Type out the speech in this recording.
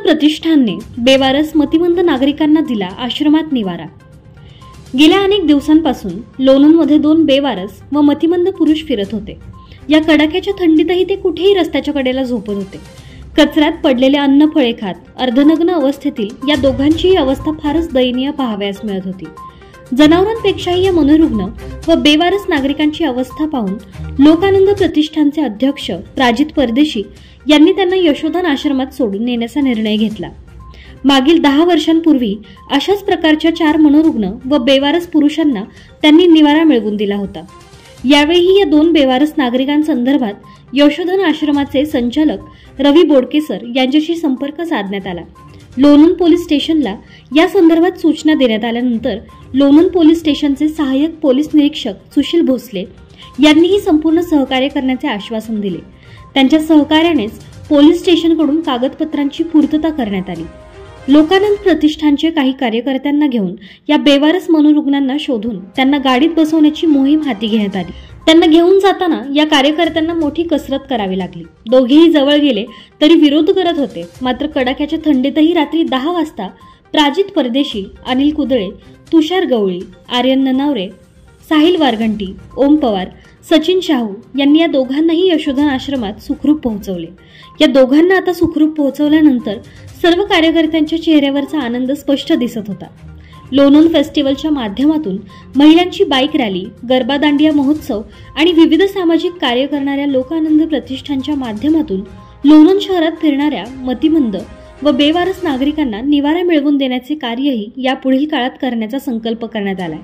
प्रतिष्ठानने बेवारस मतिमंद नागरिकांना दिला आश्रमात निवारा। गेल्या अनेक दिवसांपासून लोणंदमध्ये 2 बेवारस व मतिमंद पुरुष फिरत होते। या कडाक्याच्या थंडीतही ते कुठेही रस्त्याच्या कडेला झोपत होते। कचऱ्यात पडलेले अन्न फळे खात अर्धनग्न अवस्थेतील या दोघांचीही अवस्था फारच दयनीय पाहावयास मिळत होती। जनावरांपेक्षाही या मनोरुग्ण व बेवारस नागरिकांची अवस्था पाहून लोकानंद प्रतिष्ठानचे अध्यक्ष प्राजित परदेशी यांनी त्यांना यशोधन आश्रमात सोडून नेण्याचा निर्णय घेतला। मागील 10 वर्षांपूर्वी अशाच प्रकारच्या 4 मनोरुग्ण व बेवारस पुरुषांना त्यांनी निवारा मिळवून दिला होता। यावेळी या 2 बेवारस नागरिकांसंदर्भात यशोधन आश्रमाचे संचालक रवी बोडके सर यांच्याशी संपर्क साधण्यात आला। लोणंद पोलीस स्टेशनला या संदर्भात सूचना देण्यात आल्यानंतर लोणंद पोलीस स्टेशनचे सहाय्यक पोलीस निरीक्षक सुशील भोसले यांनीही संपूर्ण सहकार्य करण्याचे आश्वासन दिले। त्यांच्या सहकार्यानेच पोलीस स्टेशनकडून कागदपत्रांची पूर्तता करण्यात आली। लोकानंद प्रतिष्ठानचे काही कार्यकर्त्यांना घेऊन या बेवारस मनोरुग्णांना शोधून त्यांना गाडीत बसवण्याची मोहीम हाती घेण्यात आली। त्यांना घेऊन जाताना या कार्यकर्त्यांना मोठी कसरत करावी लागली। दोघेही जवळ गेले तरी विरोध करत होते। मात्र कडाक्याच्या थंडीतही रात्री 10 वाजता प्राजित परदेशी, अनिल कुदळे, तुषार गवळी, आर्यन ननावरे, साहिल वारघंटी, ओम पवार, सचिन शाहू यांनी या दोघांनाही यशोधन आश्रमात सुखरूप पोहोचवले। या दोघांना आता सुखरूप पोहोचवल्यानंतर सर्व कार्यकर्त्यांच्या चेहऱ्यावरचा आनंद स्पष्ट दिसत होता। लोणंद फेस्टिवलच्या माध्यमातून महिलांची बाईक रॅली, गरबा दांडिया महोत्सव आणि विविध सामाजिक कार्य करणाऱ्या लोकानंद प्रतिष्ठानच्या माध्यमातून लोणंद शहरात फिरणाऱ्या मतिमंद व बेवारस नागरिकांना निवारा मिळवून देण्याचे कार्यही यापुढील काळात करण्याचा संकल्प करण्यात आलाय।